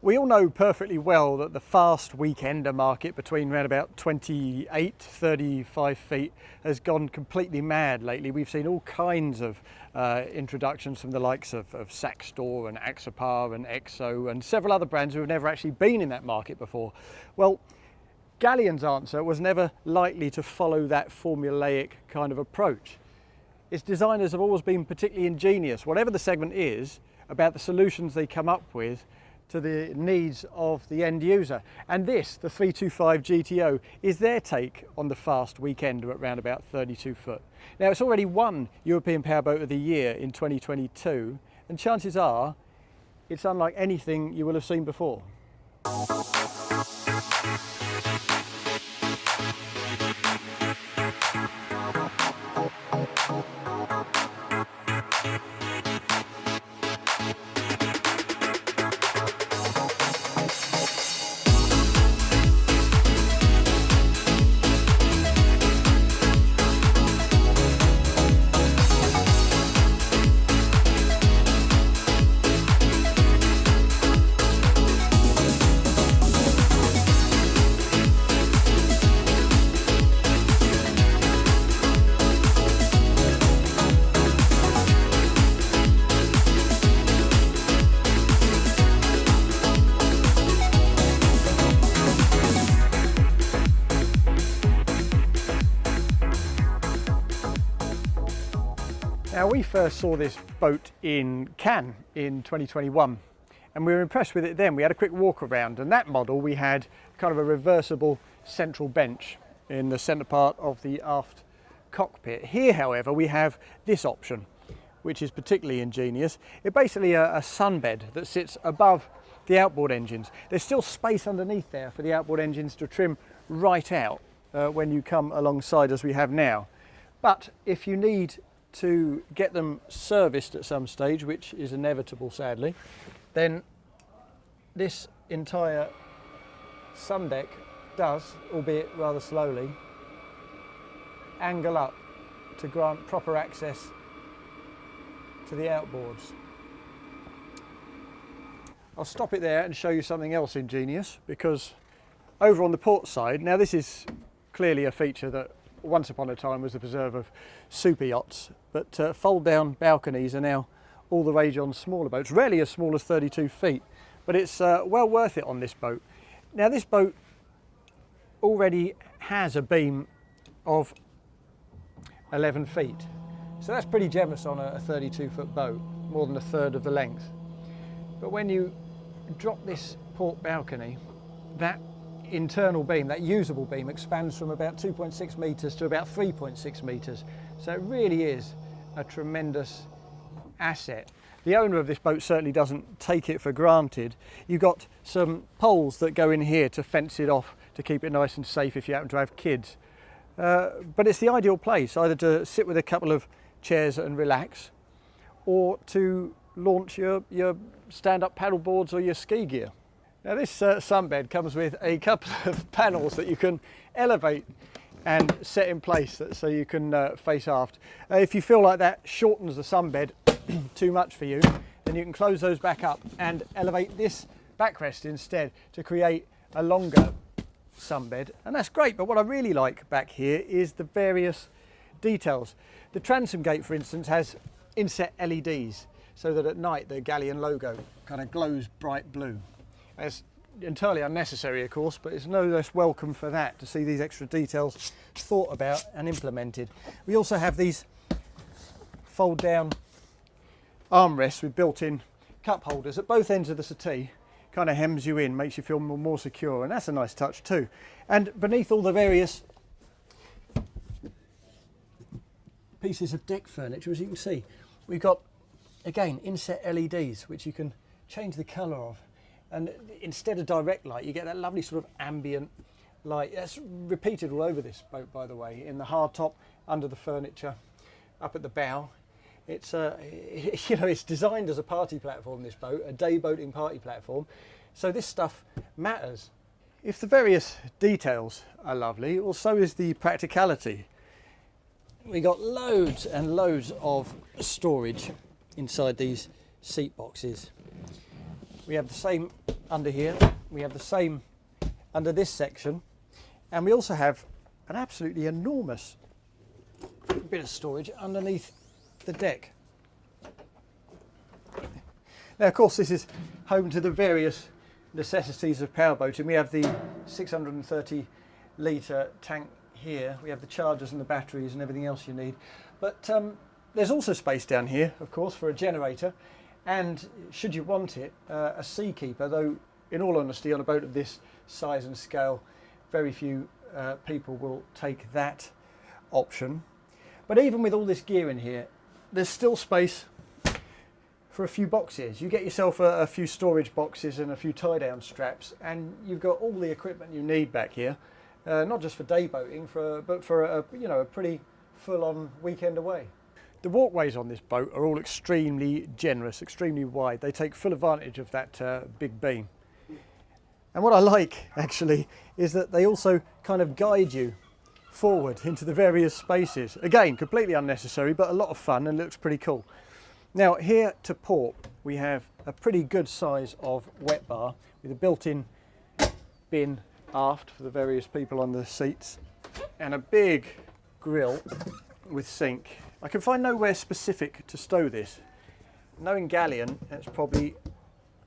We all know perfectly well that the fast weekender market between around about 28, 35 feet has gone completely mad lately. We've seen all kinds of introductions from the likes of Saxtor and Axopar and Exo and several other brands who have never actually been in that market before. Well, Galleon's answer was never likely to follow that formulaic kind of approach. Its designers have always been particularly ingenious, whatever the segment is, about the solutions they come up with to the needs of the end user. And this, the 325 GTO, is their take on the fast weekender at around about 32 foot. Now, it's already won European Powerboat of the Year in 2022, and chances are it's unlike anything you will have seen before. Now, we first saw this boat in Cannes in 2021 and we were impressed with it then. We had a quick walk around, and that model we had kind of a reversible central bench in the centre part of the aft cockpit. Here, however, we have this option, which is particularly ingenious. It's basically a sunbed that sits above the outboard engines. There's still space underneath there for the outboard engines to trim right out when you come alongside as we have now. But if you need to get them serviced at some stage, which is inevitable sadly, then this entire sun deck does, albeit rather slowly, angle up to grant proper access to the outboards. I'll stop it there and show you something else ingenious, because over on the port side, now this is clearly a feature that once upon a time was the preserve of super yachts, but fold down balconies are now all the rage on smaller boats, rarely as small as 32 feet, but it's well worth it on this boat. Now, this boat already has a beam of 11 feet, so that's pretty generous on a 32 foot boat, more than a third of the length. But when you drop this port balcony, that internal beam, that usable beam, expands from about 2.6 metres to about 3.6 metres. So it really is a tremendous asset. The owner of this boat certainly doesn't take it for granted. You've got some poles that go in here to fence it off to keep it nice and safe if you happen to have kids. But it's the ideal place, either to sit with a couple of chairs and relax, or to launch your stand-up paddle boards or your ski gear. Now, this sunbed comes with a couple of panels that you can elevate and set in place so you can face aft. If you feel like that shortens the sunbed too much for you, then you can close those back up and elevate this backrest instead to create a longer sunbed, and that's great. But what I really like back here is the various details. The transom gate, for instance, has inset LEDs so that at night the Galleon logo kind of glows bright blue. It's entirely unnecessary, of course, but it's no less welcome for that, to see these extra details thought about and implemented. We also have these fold down armrests with built-in cup holders at both ends of the settee. Kind of hems you in, makes you feel more secure, and that's a nice touch too. And beneath all the various pieces of deck furniture, as you can see, we've got, again, inset LEDs which you can change the colour of. And instead of direct light, you get that lovely sort of ambient light. That's repeated all over this boat, by the way, in the hardtop, under the furniture, up at the bow. It's it's designed as a party platform, this boat, a day boating party platform. So this stuff matters. If the various details are lovely, well, so is the practicality. We got loads and loads of storage inside these seat boxes. We have the same under here, we have the same under this section, and we also have an absolutely enormous bit of storage underneath the deck. Now of course this is home to the various necessities of powerboating. We have the 630 litre tank here, we have the chargers and the batteries and everything else you need, but there's also space down here of course for a generator, and should you want it, a seakeeper, though in all honesty on a boat of this size and scale very few people will take that option. But even with all this gear in here, there's still space for a few boxes. You get yourself a few storage boxes and a few tie-down straps, and you've got all the equipment you need back here, not just for day boating, but for a pretty full-on weekend away. The walkways on this boat are all extremely generous, extremely wide. They take full advantage of that big beam. And what I like actually is that they also kind of guide you forward into the various spaces. Again, completely unnecessary, but a lot of fun and looks pretty cool. Now here to port, we have a pretty good size of wet bar with a built-in bin aft for the various people on the seats, and a big grill with sink. I can find nowhere specific to stow this. Knowing Galleon, that's probably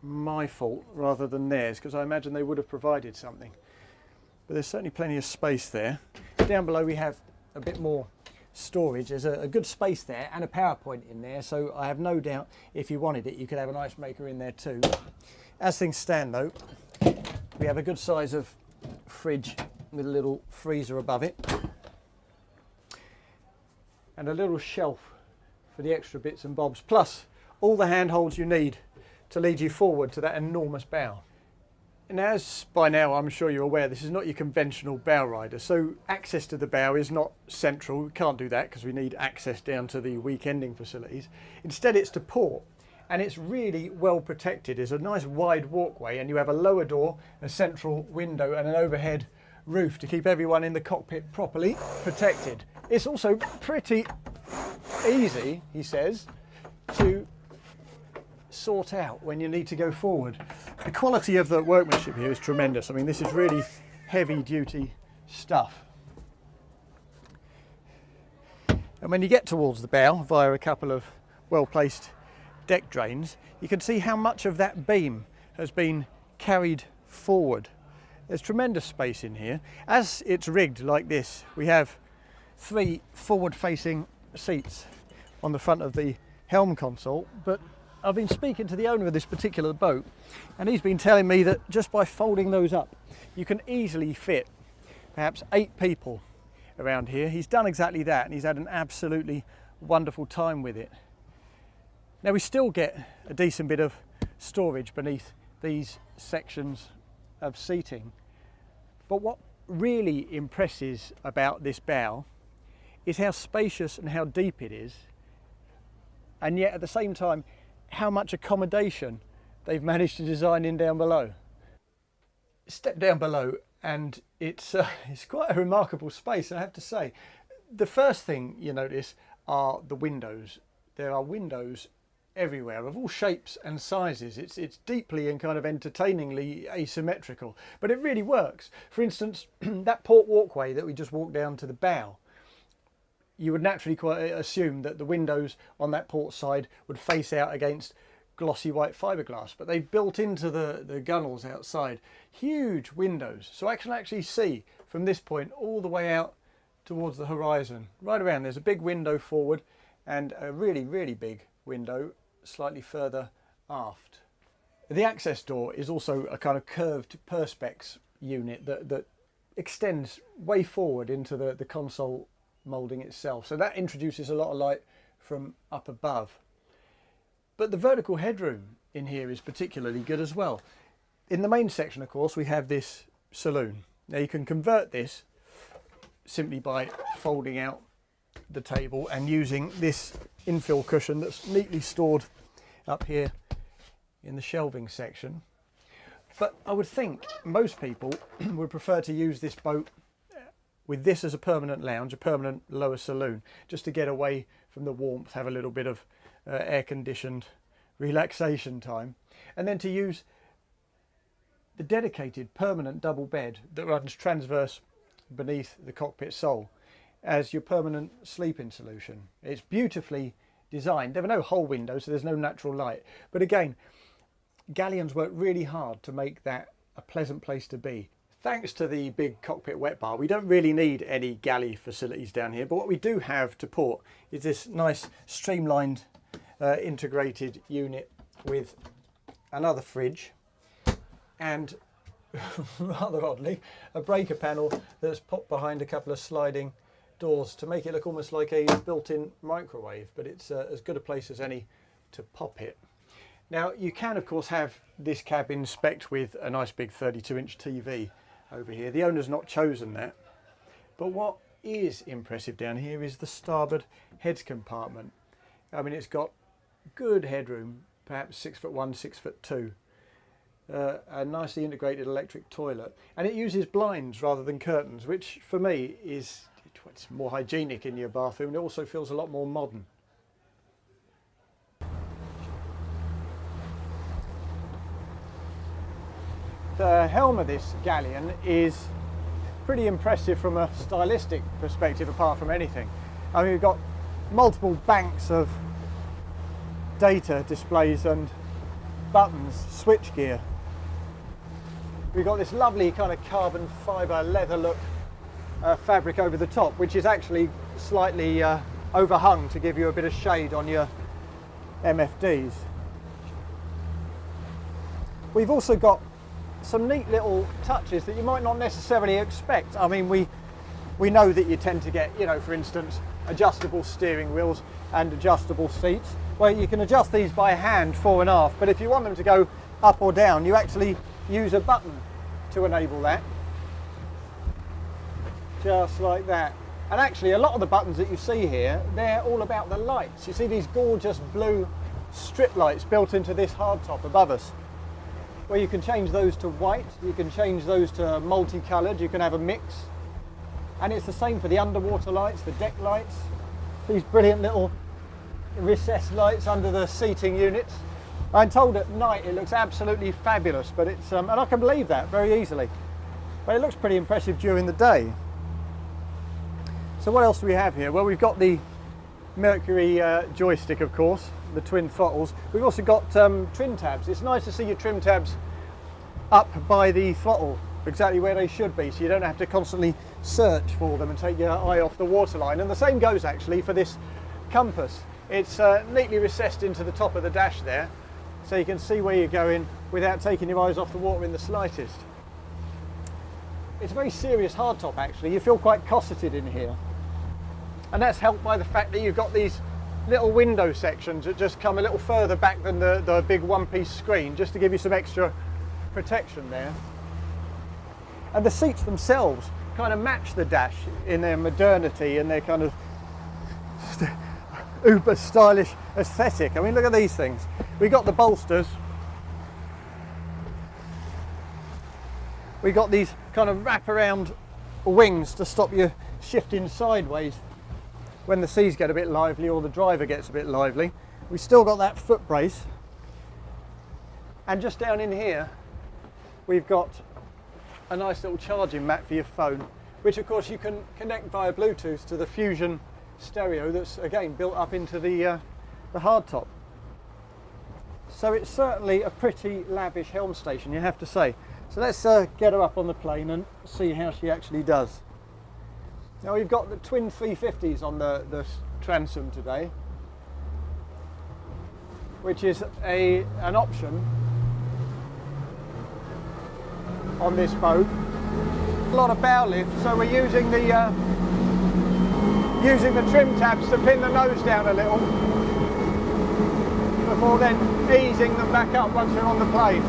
my fault rather than theirs, because I imagine they would have provided something. But there's certainly plenty of space there. Down below we have a bit more storage. There's a good space there and a power point in there, so I have no doubt if you wanted it you could have an ice maker in there too. As things stand though, we have a good size of fridge with a little freezer above it, and a little shelf for the extra bits and bobs, plus all the handholds you need to lead you forward to that enormous bow. And as by now I'm sure you're aware, this is not your conventional bow rider, so access to the bow is not central. We can't do that because we need access down to the weekending facilities. Instead it's to port, and it's really well protected. It's a nice wide walkway, and you have a lower door, a central window and an overhead roof to keep everyone in the cockpit properly protected. It's also pretty easy, he says, to sort out when you need to go forward. The quality of the workmanship here is tremendous. I mean, this is really heavy duty stuff. And when you get towards the bow via a couple of well placed deck drains, you can see how much of that beam has been carried forward. There's tremendous space in here. As it's rigged like this, we have 3 forward-facing seats on the front of the helm console, but I've been speaking to the owner of this particular boat, and he's been telling me that just by folding those up, you can easily fit perhaps 8 people around here. He's done exactly that, and he's had an absolutely wonderful time with it. Now we still get a decent bit of storage beneath these sections of seating, but what really impresses about this bow is how spacious and how deep it is, and yet at the same time how much accommodation they've managed to design in down below. Step down below and it's quite a remarkable space, I have to say. The first thing you notice are the windows. There are windows everywhere of all shapes and sizes. It's deeply and kind of entertainingly asymmetrical, but it really works. For instance, that port walkway that we just walked down to the bow, you would naturally quite assume that the windows on that port side would face out against glossy white fiberglass, but they've built into the gunnels outside huge windows, so I can actually see from this point all the way out towards the horizon. Right around there's a big window forward and a really big window slightly further aft. The access door is also a kind of curved perspex unit that extends way forward into the console moulding itself, so that introduces a lot of light from up above. But the vertical headroom in here is particularly good as well. In the main section, of course, we have this saloon. Now you can convert this simply by folding out the table and using this infill cushion that's neatly stored up here in the shelving section. But I would think most people would prefer to use this boat with this as a permanent lounge, a permanent lower saloon, just to get away from the warmth, have a little bit of air-conditioned relaxation time, and then to use the dedicated permanent double bed that runs transverse beneath the cockpit sole as your permanent sleeping solution. It's beautifully designed. There are no hull windows, so there's no natural light. But again, Galleons work really hard to make that a pleasant place to be. Thanks to the big cockpit wet bar, we don't really need any galley facilities down here, but what we do have to port is this nice streamlined integrated unit with another fridge and rather oddly a breaker panel that's popped behind a couple of sliding doors to make it look almost like a built-in microwave, but it's as good a place as any to pop it. Now you can of course have this cabin spec'd with a nice big 32-inch TV over here. The owner's not chosen that, but what is impressive down here is the starboard heads compartment. I mean, it's got good headroom, perhaps 6'1", 6'2", a nicely integrated electric toilet, and it uses blinds rather than curtains, which for me is it's more hygienic in your bathroom, and it also feels a lot more modern. The helm of this galleon is pretty impressive from a stylistic perspective, apart from anything. I mean, we've got multiple banks of data displays and buttons, switch gear. We've got this lovely kind of carbon fibre leather look fabric over the top, which is actually slightly overhung to give you a bit of shade on your MFDs. We've also got some neat little touches that you might not necessarily expect. I mean, we know that you tend to get, you know, for instance, adjustable steering wheels and adjustable seats. Well, you can adjust these by hand fore and aft, but if you want them to go up or down, you actually use a button to enable that. Just like that. And actually a lot of the buttons that you see here, they're all about the lights. You see these gorgeous blue strip lights built into this hardtop above us, where you can change those to white, you can change those to multicoloured, you can have a mix. And it's the same for the underwater lights, the deck lights, these brilliant little recessed lights under the seating units. I'm told at night it looks absolutely fabulous, but it's and I can believe that very easily. But it looks pretty impressive during the day. So what else do we have here? Well, we've got the Mercury joystick, of course, the twin throttles. We've also got trim tabs. It's nice to see your trim tabs up by the throttle, exactly where they should be, so you don't have to constantly search for them and take your eye off the waterline. And the same goes actually for this compass. It's neatly recessed into the top of the dash there, so you can see where you're going without taking your eyes off the water in the slightest. It's a very serious hardtop actually. You feel quite cosseted in here. And that's helped by the fact that you've got these little window sections that just come a little further back than the big one-piece screen, just to give you some extra protection there. And the seats themselves kind of match the dash in their modernity and their kind of uber stylish aesthetic. I mean, look at these things. We got the bolsters. We got these kind of wraparound wings to stop you shifting sideways when the seas get a bit lively or the driver gets a bit lively. We still got that foot brace. And just down in here, we've got a nice little charging mat for your phone, which of course you can connect via Bluetooth to the Fusion stereo that's again built up into the hardtop. So it's certainly a pretty lavish helm station, you have to say. So let's get her up on the plane and see how she actually does. Now we've got the twin 350s on the transom today, which is an option on this boat. A lot of bow lift, so we're using the trim tabs to pin the nose down a little before then easing them back up once we're on the plane.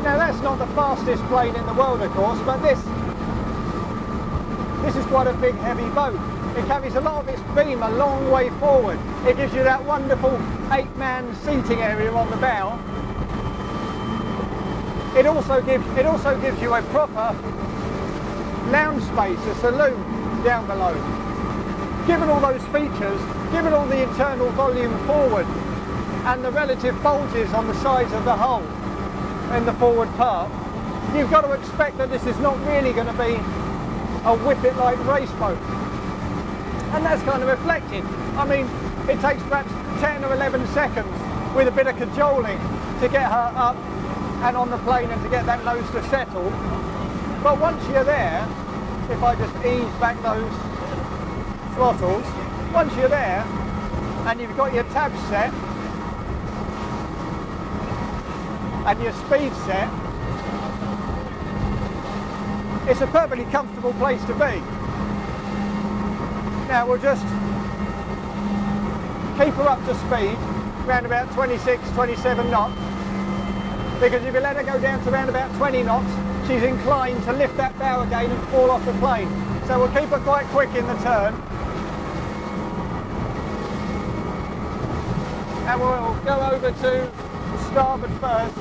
Now that's not the fastest plane in the world, of course, but this is quite a big heavy boat. It carries a lot of its beam a long way forward. It gives you that wonderful 8-man seating area on the bow. It also gives you a proper lounge space, a saloon down below. given all those features, given all the internal volume forward and the relative bulges on the sides of the hull in the forward part, you've got to expect that this is not really going to be a whip-it-like race boat. And that's kind of reflected. I mean, it takes perhaps 10 or 11 seconds with a bit of cajoling to get her up and on the plane and to get that nose to settle. But once you're there, if I just ease back those throttles, once you're there and you've got your tabs set and your speed set, it's a perfectly comfortable place to be. Now we'll just keep her up to speed, around about 26, 27 knots, because if you let her go down to around about 20 knots, she's inclined to lift that bow again and fall off the plane. So we'll keep her quite quick in the turn. And we'll go over to starboard first.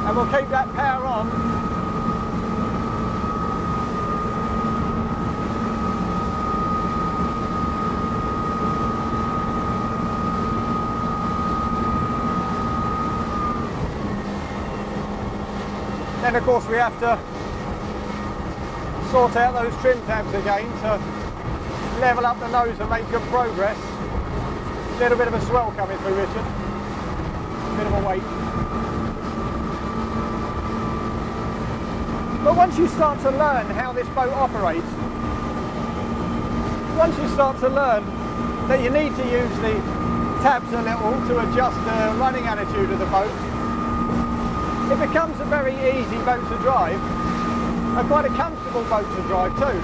And we'll keep that power on. Then of course we have to sort out those trim tabs again to level up the nose and make good progress. A little bit of a swell coming through, Richard. A bit of a weight. But once you start to learn how this boat operates, once you start to learn that you need to use the tabs a little to adjust the running attitude of the boat, it becomes a very easy boat to drive, and quite a comfortable boat to drive too.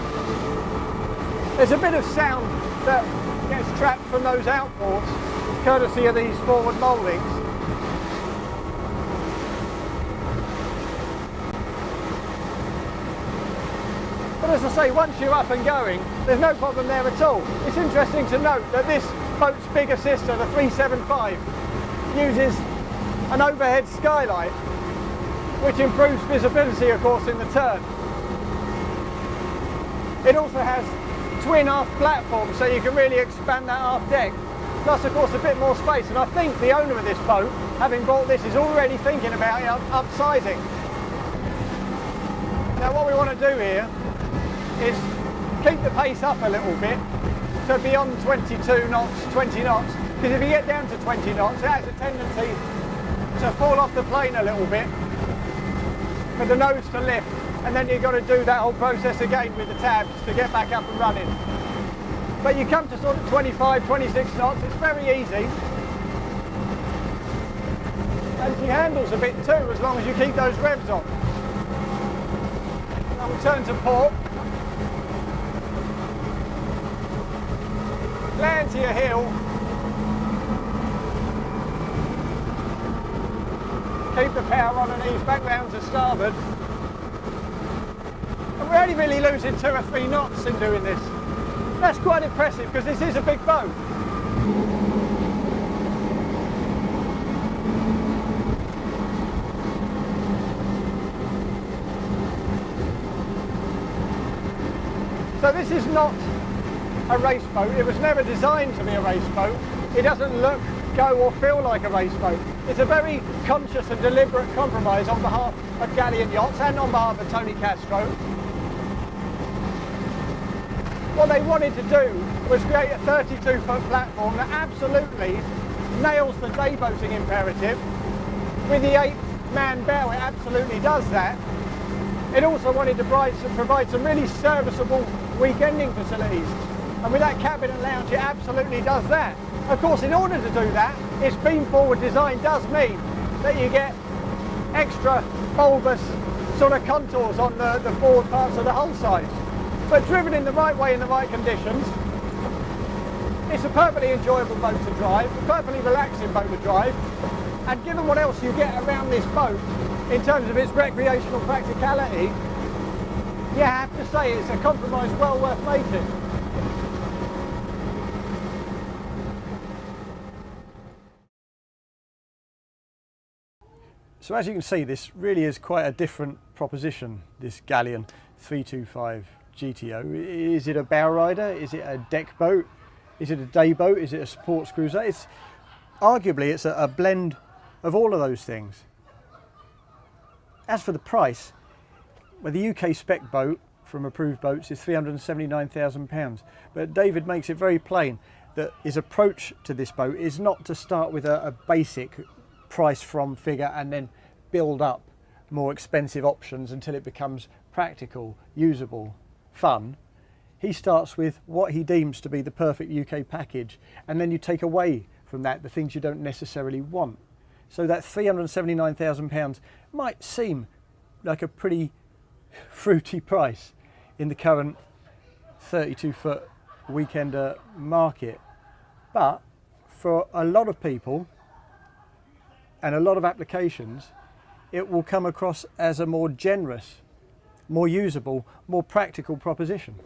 There's a bit of sound that gets trapped from those outboards, courtesy of these forward mouldings. But as I say, once you're up and going, there's no problem there at all. It's interesting to note that this boat's bigger sister, the 375, uses an overhead skylight, which improves visibility, of course, in the turn. It also has twin aft platforms, so you can really expand that aft deck. Plus, of course, a bit more space. And I think the owner of this boat, having bought this, is already thinking about upsizing. Now, what we want to do here is keep the pace up a little bit to beyond 22 knots, 20 knots. Because if you get down to 20 knots, it has a tendency to fall off the plane a little bit, for the nose to lift, and then you've got to do that whole process again with the tabs to get back up and running. But you come to sort of 25, 26 knots, it's very easy. And she handles a bit too, as long as you keep those revs on. Now we'll turn to port. Land to your heel. Keep the power on and ease back round to starboard. And we're only really losing 2 or 3 knots in doing this. That's quite impressive because this is a big boat. So this is not a race boat. It was never designed to be a race boat. It doesn't look, go or feel like a race boat. It's a very conscious and deliberate compromise on behalf of Galleon Yachts and on behalf of Tony Castro. What they wanted to do was create a 32-foot platform that absolutely nails the day boating imperative. With the 8-man bow, it absolutely does that. It also wanted to provide some really serviceable weekending facilities. And with that cabin and lounge, it absolutely does that. Of course, in order to do that, its beam forward design does mean that you get extra bulbous sort of contours on the forward parts of the hull sides. But driven in the right way in the right conditions, it's a perfectly enjoyable boat to drive, a perfectly relaxing boat to drive, and given what else you get around this boat in terms of its recreational practicality, you have to say it's a compromise well worth making. So as you can see, this really is quite a different proposition, this Galleon 325 GTO. Is it a bow rider? Is it a deck boat? Is it a day boat? Is it a sports cruiser? It's arguably it's a blend of all of those things. As for the price, well, the UK spec boat from Approved Boats is £379,000, but David makes it very plain that his approach to this boat is not to start with a basic price from figure and then build up more expensive options until it becomes practical, usable, fun. He starts with what he deems to be the perfect UK package, and then you take away from that the things you don't necessarily want. So that £379,000 might seem like a pretty fruity price in the current 32-foot weekender market. But for a lot of people and a lot of applications, it will come across as a more generous, more usable, more practical proposition.